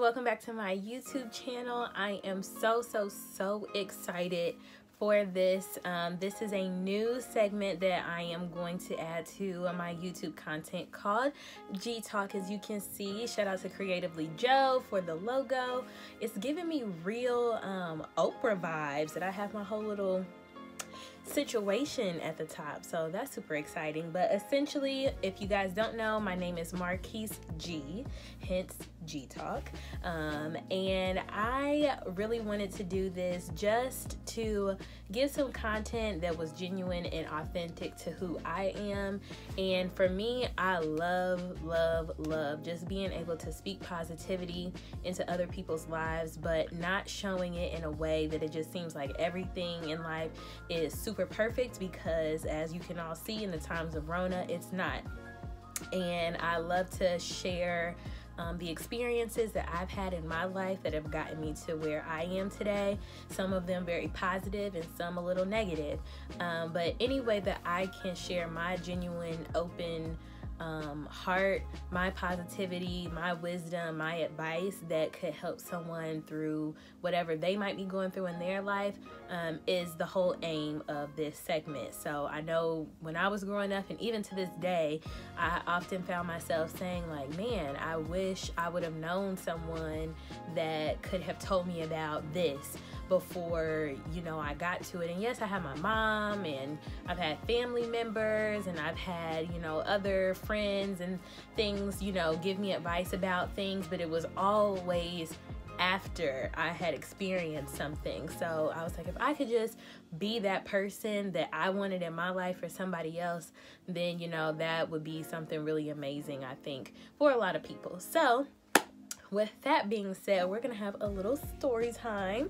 welcome back to my YouTube channel. I am so excited for this. This is a new segment that I am going to add to my YouTube content called G Talk. As you can see, shout out to Creatively Joe for the logo. It's giving me real Oprah vibes, that I have my whole little situation at the top, so that's super exciting. But essentially, if you guys don't know, my name is Marquise G, hence G Talk, and I really wanted to do this just to give some content that was genuine and authentic to who I am. And for me, I love just being able to speak positivity into other people's lives, but not showing it in a way that it just seems like everything in life is super perfect, because as you can all see in the times of Rona, it's not. And I love to share the experiences that I've had in my life that have gotten me to where I am today. Some of them very positive and some a little negative. But any way that I can share my genuine, open heart, my positivity, my wisdom, my advice that could help someone through whatever they might be going through in their life is the whole aim of this segment. So I know when I was growing up, and even to this day, I often found myself saying like, man, I wish I would have known someone that could have told me about this before, you know, I got to it. And yes, I have my mom, and I've had family members, and I've had, you know, other friends and things, you know, give me advice about things, but it was always after I had experienced something. So I was like, if I could just be that person that I wanted in my life for somebody else, then, you know, that would be something really amazing, I think, for a lot of people. So with that being said, we're gonna have a little story time,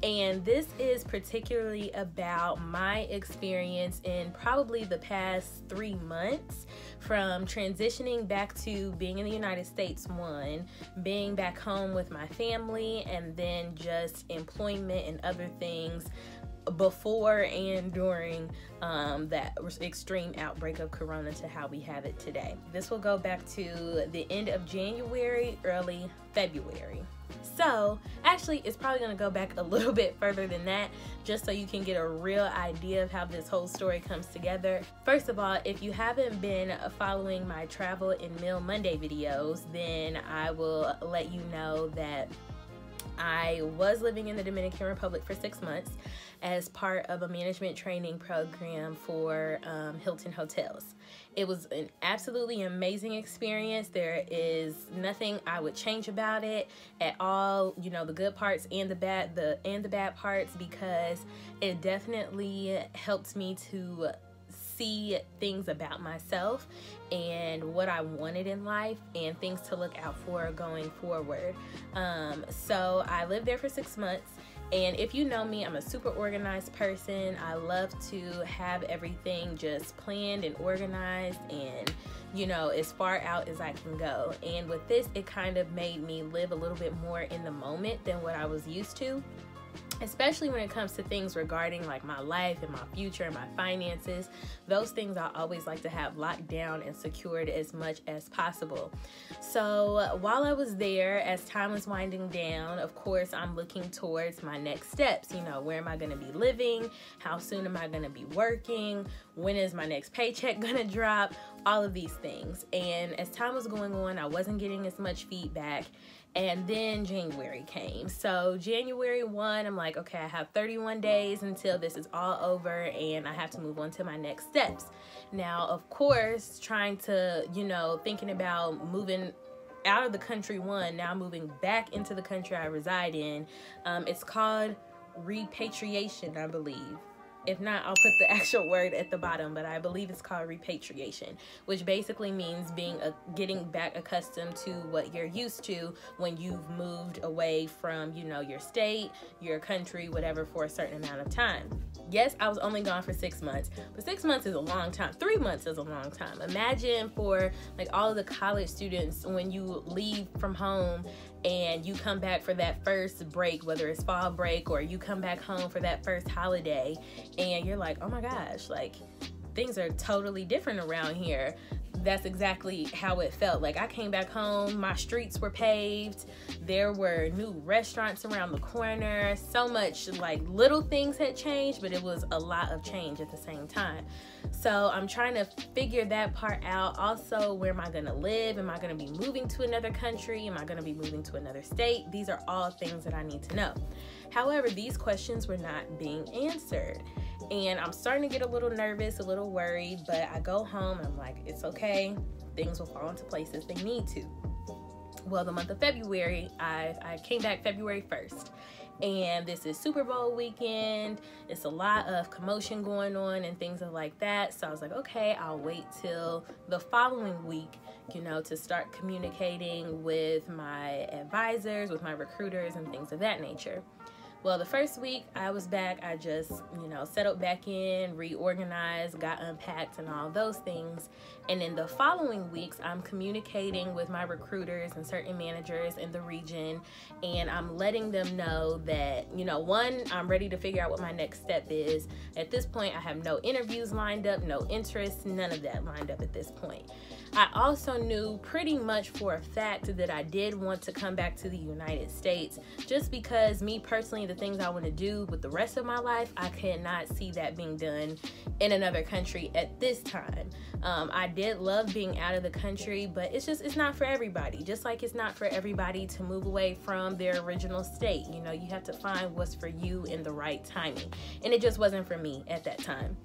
and this is particularly about my experience in probably the past 3 months, from transitioning back to being in the United States, one, being back home with my family, and then just employment and other things before and during that extreme outbreak of Corona to how we have it today. This will go back to the end of January, early February. So actually, it's probably going to go back a little bit further than that, just so you can get a real idea of how this whole story comes together. First of all, if you haven't been following my Travel and Meal Monday videos, then I will let you know that I was living in the Dominican Republic for 6 months as part of a management training program for Hilton Hotels. It was an absolutely amazing experience. There is nothing I would change about it at all. You know, the good parts and the bad parts, because it definitely helped me to see things about myself and what I wanted in life and things to look out for going forward. So I lived there for 6 months, and if you know me, I'm a super organized person. I love to have everything just planned and organized, and, you know, as far out as I can go. And with this, it kind of made me live a little bit more in the moment than what I was used to, especially when it comes to things regarding like my life and my future and my finances. Those things I always like to have locked down and secured as much as possible. So while I was there, as time was winding down, of course, I'm looking towards my next steps. You know, where am I going to be living? How soon am I going to be working? When is my next paycheck going to drop? All of these things. And as time was going on, I wasn't getting as much feedback. And then January came. So January 1, I'm like, okay, I have 31 days until this is all over and I have to move on to my next steps. Now, of course, trying to, you know, thinking about moving out of the country, one, now moving back into the country I reside in. It's called Repatriation, I believe. If not, I'll put the actual word at the bottom, but I believe it's called repatriation, which basically means getting back accustomed to what you're used to when you've moved away from, you know, your state, your country, whatever, for a certain amount of time. Yes, I was only gone for 6 months, but 6 months is a long time. 3 months is a long time. Imagine for like all of the college students, when you leave from home and you come back for that first break, whether it's fall break or you come back home for that first holiday, and you're like, oh my gosh, like things are totally different around here. that's exactly how it felt. Like, I came back home, my streets were paved, there were new restaurants around the corner, so much, like, little things had changed, but it was a lot of change at the same time. So I'm trying to figure that part out. Also, where am I going to live? Am I going to be moving to another country? Am I going to be moving to another state? These are all things that I need to know. However, these questions were not being answered. And I'm starting to get a little nervous, a little worried, but I go home and I'm like, it's okay. Things will fall into place as they need to. Well, the month of February, I came back February 1st. And this is Super Bowl weekend. It's a lot of commotion going on and things like that. So I was like, okay, I'll wait till the following week, you know, to start communicating with my advisors, with my recruiters and things of that nature. Well, the first week I was back, I just, you know, settled back in, reorganized, got unpacked and all those things. And in the following weeks, I'm communicating with my recruiters and certain managers in the region. And I'm letting them know that, you know, one, I'm ready to figure out what my next step is. At this point, I have no interviews lined up, no interest, none of that lined up at this point. I also knew pretty much for a fact that I did want to come back to the United States, just because me personally, the things I want to do with the rest of my life, I cannot see that being done in another country at this time. I did love being out of the country, but it's not for everybody. Just like it's not for everybody to move away from their original state. You know, you have to find what's for you in the right timing. And it just wasn't for me at that time.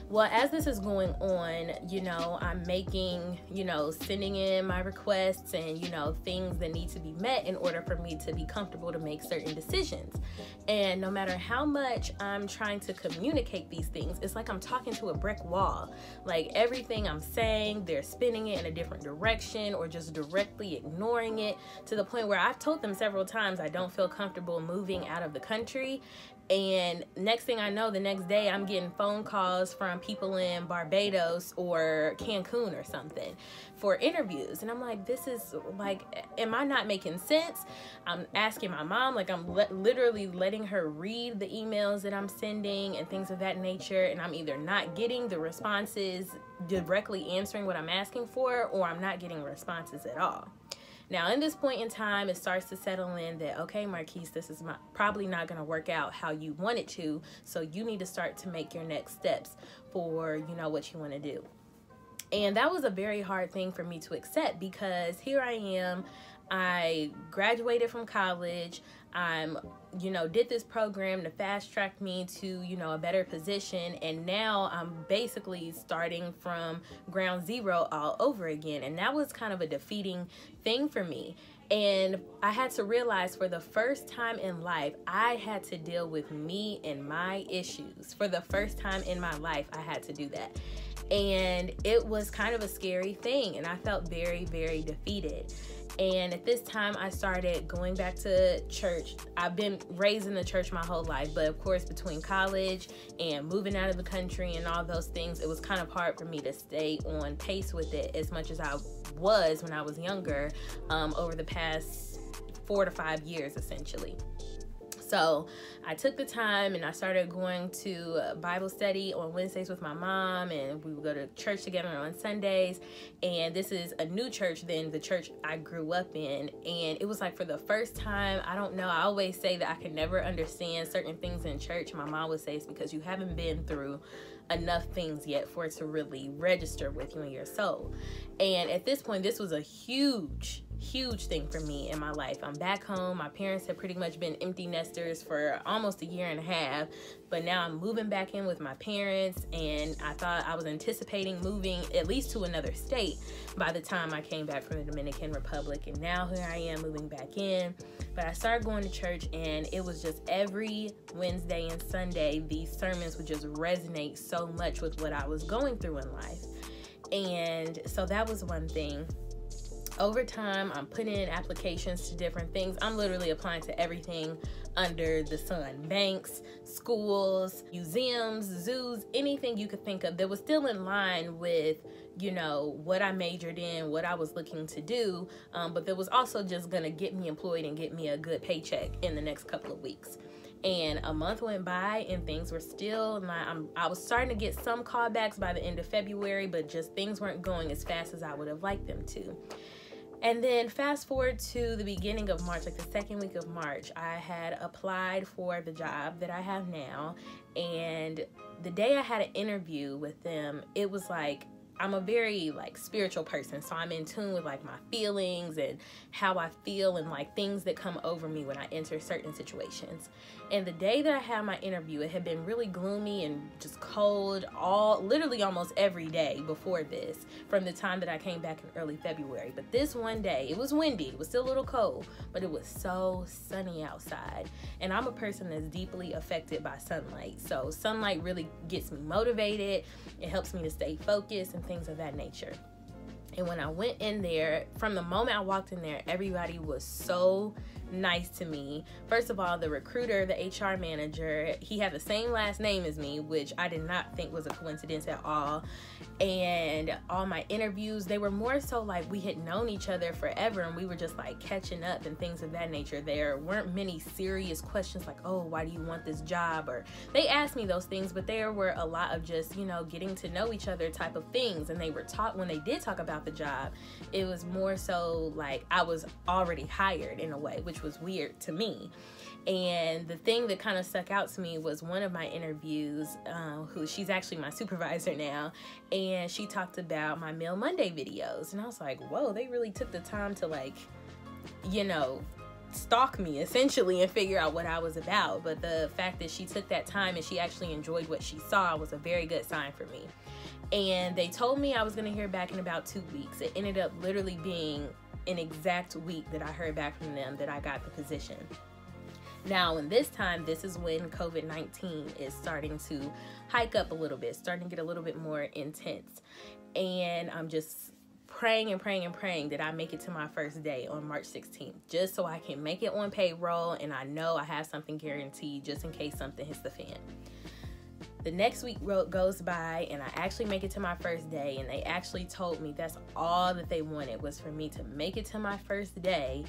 Well, as this is going on, you know, I'm making, you know, sending in my requests and, you know, things that need to be met in order for me to be comfortable to make certain decisions. And no matter how much I'm trying to communicate these things, it's like I'm talking to a brick wall. Like, everything I'm saying, they're spinning it in a different direction or just directly ignoring it, to the point where I've told them several times I don't feel comfortable moving out of the country. And next thing I know, the next day I'm getting phone calls from people in Barbados or Cancun or something for interviews. And I'm like, this is like, am I not making sense? I'm asking my mom, like, I'm literally letting her read the emails that I'm sending and things of that nature. And I'm either not getting the responses directly answering what I'm asking for, or I'm not getting responses at all. Now, in this point in time, it starts to settle in that, okay, Marquise, this is probably not going to work out how you want it to, so you need to start to make your next steps for, you know, what you want to do. And that was a very hard thing for me to accept, because here I am, I graduated from college, I'm, you know, did this program to fast track me to, you know, a better position, and now I'm basically starting from ground zero all over again. And that was kind of a defeating thing for me. And I had to realize, for the first time in life, I had to deal with me and my issues. For the first time in my life, I had to do that. And it was kind of a scary thing, and I felt very, very defeated. And at this time, I started going back to church. I've been raised in the church my whole life, but of course, between college and moving out of the country and all those things, it was kind of hard for me to stay on pace with it as much as I was when I was younger, over the past 4 to 5 years, essentially. So I took the time and I started going to Bible study on Wednesdays with my mom, and we would go to church together on Sundays. And this is a new church than the church I grew up in. And it was like, for the first time, I don't know, I always say that I could never understand certain things in church. My mom would say it's because you haven't been through enough things yet for it to really register with you in your soul. And at this point, this was a huge thing for me in my life. I'm back home. My parents have pretty much been empty nesters for almost 1.5 years, but now I'm moving back in with my parents, and I thought I was anticipating moving at least to another state by the time I came back from the Dominican Republic, and now here I am moving back in. But I started going to church, and it was just every Wednesday and Sunday, these sermons would just resonate so much with what I was going through in life. And so that was one thing. Over time, I'm putting in applications to different things. I'm literally applying to everything under the sun. Banks, schools, museums, zoos, anything you could think of that was still in line with, you know, what I majored in, what I was looking to do, but that was also just gonna get me employed and get me a good paycheck in the next couple of weeks. And a month went by and things were still not, I was starting to get some callbacks by the end of February, but just things weren't going as fast as I would have liked them to. And then fast forward to the beginning of March, like the second week of March, I had applied for the job that I have now. And the day I had an interview with them, it was like, I'm a very like spiritual person, so I'm in tune with like my feelings and how I feel and like things that come over me when I enter certain situations. And the day that I had my interview, it had been really gloomy and just cold literally almost every day before this, from the time that I came back in early February. But this one day, it was windy, it was still a little cold, but it was so sunny outside. And I'm a person that's deeply affected by sunlight, so sunlight really gets me motivated. It helps me to stay focused and things of that nature. And when I went in there, from the moment I walked in there, everybody was so nice to me. First of all, the recruiter, the HR manager, he had the same last name as me, which I did not think was a coincidence at all. And all my interviews, they were more so like we had known each other forever and we were just like catching up and things of that nature. There weren't many serious questions like, oh, why do you want this job? Or they asked me those things, but there were a lot of just, you know, getting to know each other type of things. And they were when they did talk about the job, it was more so like I was already hired in a way, which was weird to me. And the thing that kind of stuck out to me was one of my interviews, she's actually my supervisor now, and she talked about my Mail Monday videos. And I was like, whoa, they really took the time to like, you know, stalk me essentially and figure out what I was about. But the fact that she took that time and she actually enjoyed what she saw was a very good sign for me. And they told me I was going to hear back in about 2 weeks. It ended up literally being an exact week that I heard back from them that I got the position. Now, in this time, this is when COVID-19 is starting to hike up a little bit, starting to get a little bit more intense. And I'm just praying and praying and praying that I make it to my first day on March 16th, just so I can make it on payroll and I know I have something guaranteed just in case something hits the fan. The next week goes by and I actually make it to my first day, and they actually told me that's all that they wanted was for me to make it to my first day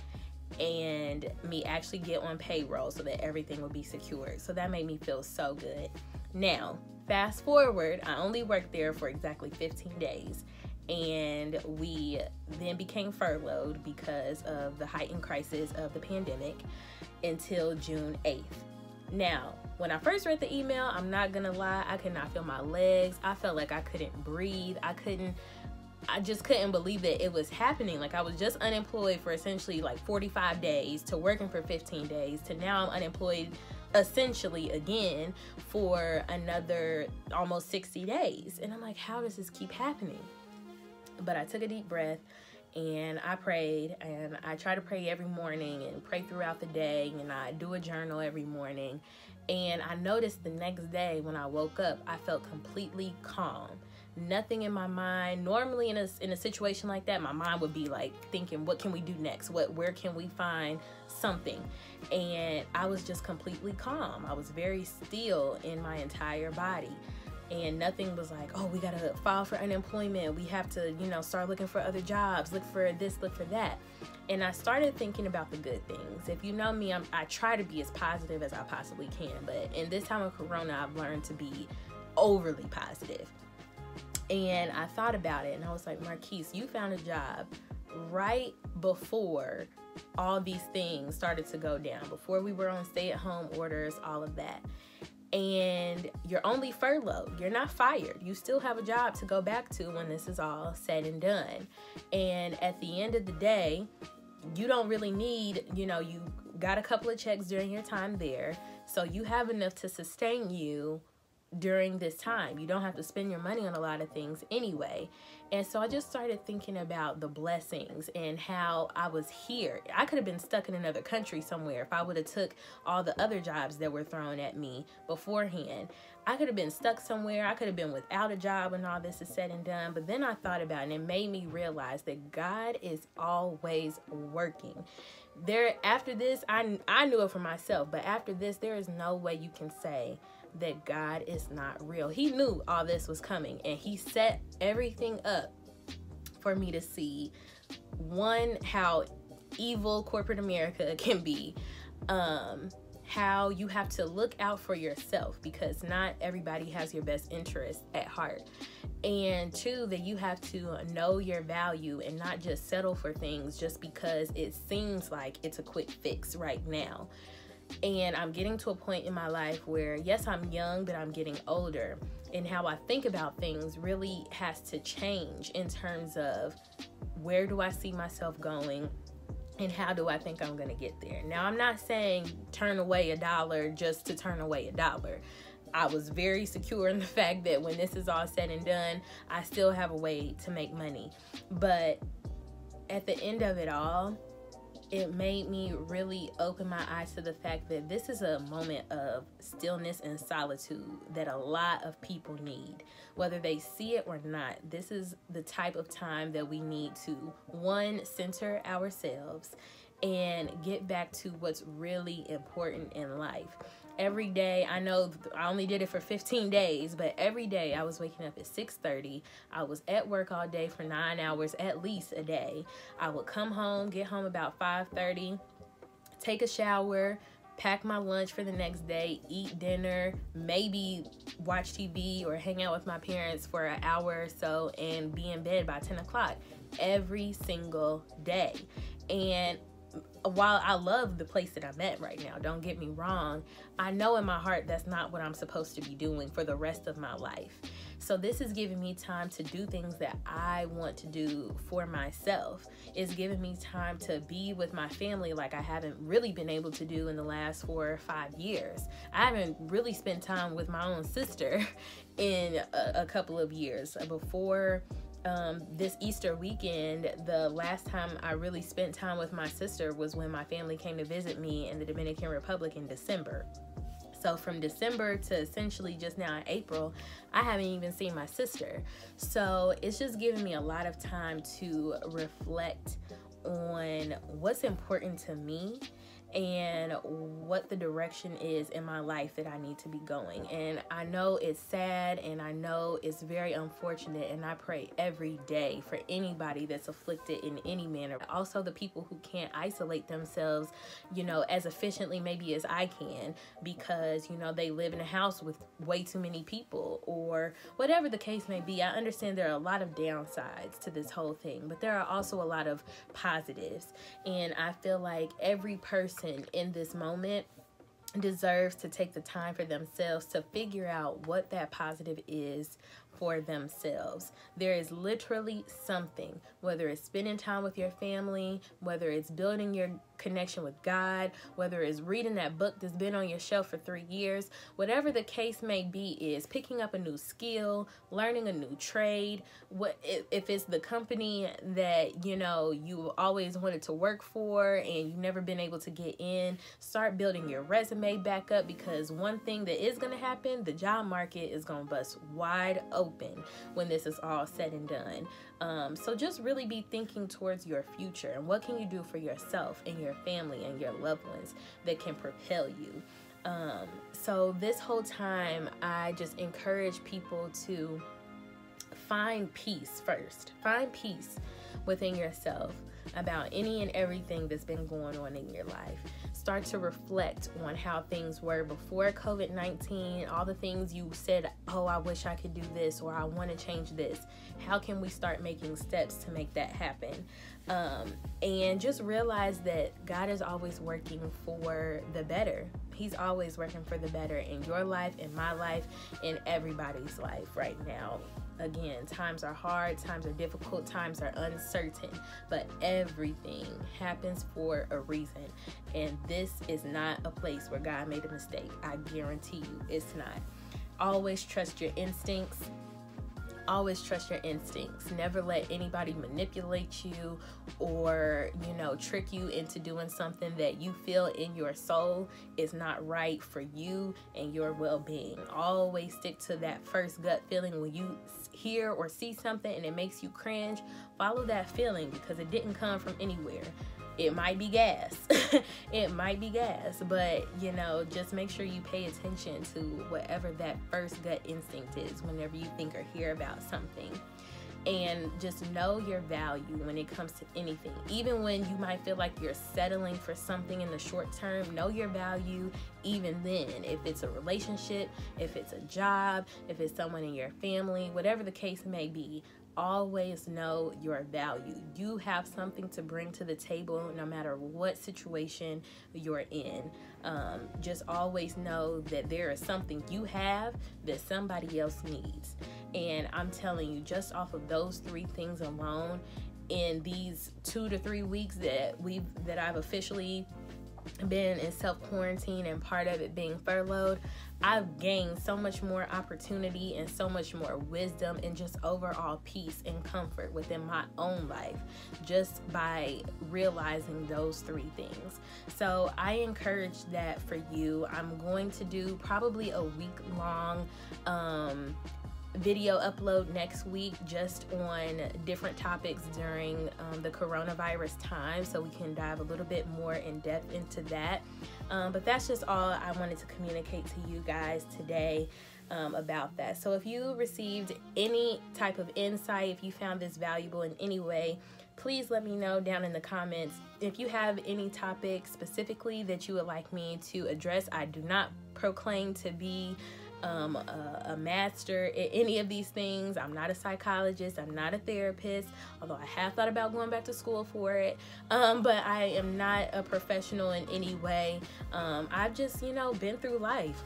and me actually get on payroll so that everything will be secured. So that made me feel so good. Now, fast forward, I only worked there for exactly 15 days. And we then became furloughed because of the heightened crisis of the pandemic until June 8th. Now, when I first read the email, I'm not gonna lie, I could not feel my legs. I felt like I couldn't breathe. I just couldn't believe that it was happening. Like, I was just unemployed for essentially like 45 days to working for 15 days to now I'm unemployed essentially again for another almost 60 days. And I'm like, how does this keep happening? But I took a deep breath and I prayed, and I try to pray every morning and pray throughout the day, and I do a journal every morning. And I noticed the next day when I woke up, I felt completely calm. Nothing in my mind. Normally in a situation like that, my mind would be like thinking, what can we do next? Where can we find something? And I was just completely calm. I was very still in my entire body. And nothing was like, oh, we gotta file for unemployment. We have to, you know, start looking for other jobs, look for this, look for that. And I started thinking about the good things. If you know me, I try to be as positive as I possibly can. But in this time of Corona, I've learned to be overly positive. And I thought about it and I was like, Marquise, you found a job right before all these things started to go down, before we were on stay-at-home orders, all of that. And you're only furloughed. You're not fired. You still have a job to go back to when this is all said and done. And at the end of the day, you don't really need, you know, you got a couple of checks during your time there. So you have enough to sustain you during this time. You don't have to spend your money on a lot of things anyway. And so I just started thinking about the blessings and how I was here. I could have been stuck in another country somewhere if I would have took all the other jobs that were thrown at me beforehand. I could have been stuck somewhere. I could have been without a job when all this is said and done. But then I thought about it and it made me realize that God is always working. After this, I knew it for myself, but after this, there is no way you can say that God is not real. He knew all this was coming, and he set everything up for me to see, one, how evil corporate America can be, how you have to look out for yourself, because not everybody has your best interest at heart. And 2, that you have to know your value and not just settle for things just because it seems like it's a quick fix right now. And I'm getting to a point in my life where, yes, I'm young, but I'm getting older. And how I think about things really has to change in terms of where do I see myself going and how do I think I'm going to get there. Now, I'm not saying turn away $1 just to turn away $1. I was very secure in the fact that when this is all said and done, I still have a way to make money. But at the end of it all, it made me really open my eyes to the fact that this is a moment of stillness and solitude that a lot of people need. Whether they see it or not, this is the type of time that we need to, 1, center ourselves and get back to what's really important in life. Every day, I know I only did it for 15 days, but every day I was waking up at 6:30. I was at work all day for 9 hours at least a day. I would come home, get home about 5:30, take a shower, pack my lunch for the next day, eat dinner, maybe watch TV or hang out with my parents for an hour or so, and be in bed by 10 o'clock every single day. And while I love the place that I'm at right now, don't get me wrong, I know in my heart that's not what I'm supposed to be doing for the rest of my life. So this is giving me time to do things that I want to do for myself. It's giving me time to be with my family like I haven't really been able to do in the last 4 or 5 years. I haven't really spent time with my own sister in a couple of years. Before this Easter weekend, the last time I really spent time with my sister was when my family came to visit me in the Dominican Republic in December. So from December to essentially just now in April, I haven't even seen my sister. So it's just giving me a lot of time to reflect on what's important to me and what the direction is in my life that I need to be going. And I know it's sad and I know it's very unfortunate, and I pray every day for anybody that's afflicted in any manner. Also the people who can't isolate themselves, as efficiently maybe as I can, because, they live in a house with way too many people or whatever the case may be. I understand there are a lot of downsides to this whole thing, but there are also a lot of positives. And I feel like every person in this moment deserves to take the time for themselves to figure out what that positive is for themselves. There is literally something, whether it's spending time with your family, whether it's building your connection with God, whether it's reading that book that's been on your shelf for 3 years, whatever the case may be, is picking up a new skill, learning a new trade. If it's the company that you always wanted to work for and you've never been able to get in, start building your resume back up, because one thing that is going to happen, the job market is going to bust wide open when this is all said and done. So just really be thinking towards your future and what can you do for yourself and your family and your loved ones that can propel you. So this whole time, I just encourage people to find peace first. Find peace within yourself about any and everything that's been going on in your life. Start to reflect on how things were before COVID-19, all the things you said, oh, I wish I could do this, or I want to change this. How can we start making steps to make that happen? And just realize that God is always working for the better. He's always working for the better in your life, in my life, in everybody's life right now. Again, times are hard, times are difficult, times are uncertain, but everything happens for a reason. And this is not a place where God made a mistake. I guarantee you it's not. Always trust your instincts. Always trust your instincts. Never let anybody manipulate you or, trick you into doing something that you feel in your soul is not right for you and your well-being. Always stick to that first gut feeling. When you hear or see something and it makes you cringe, follow that feeling, because it didn't come from anywhere. It might be gas. It might be gas, but just make sure you pay attention to whatever that first gut instinct is whenever you think or hear about something. and just know your value when it comes to anything. Even when you might feel like you're settling for something in the short term, know your value even then. If it's a relationship, if it's a job, if it's someone in your family, whatever the case may be, always know your value. You have something to bring to the table no matter what situation you're in. Just always know that there is something you have that somebody else needs. And I'm telling you, just off of those 3 things alone, in these 2 to 3 weeks that I've officially been in self-quarantine and part of it being furloughed, I've gained so much more opportunity and so much more wisdom and just overall peace and comfort within my own life just by realizing those 3 things. So I encourage that for you. I'm going to do probably a week-long video upload next week just on different topics during the coronavirus time, so we can dive a little bit more in depth into that. But that's just all I wanted to communicate to you guys today about that. So if you received any type of insight, if you found this valuable in any way, please let me know down in the comments. If you have any topic specifically that you would like me to address, I do not proclaim to be a master at any of these things. I'm not a psychologist. I'm not a therapist, although I have thought about going back to school for it. But I am not a professional in any way. I've just, been through life.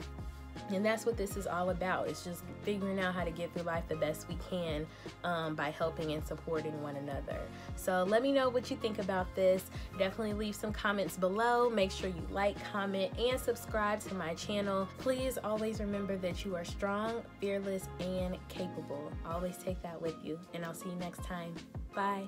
And that's what this is all about. It's just figuring out how to get through life the best we can by helping and supporting one another. So let me know what you think about this. Definitely leave some comments below. Make sure you like, comment, and subscribe to my channel. Please always remember that you are strong, fearless, and capable. Always take that with you. And I'll see you next time. Bye.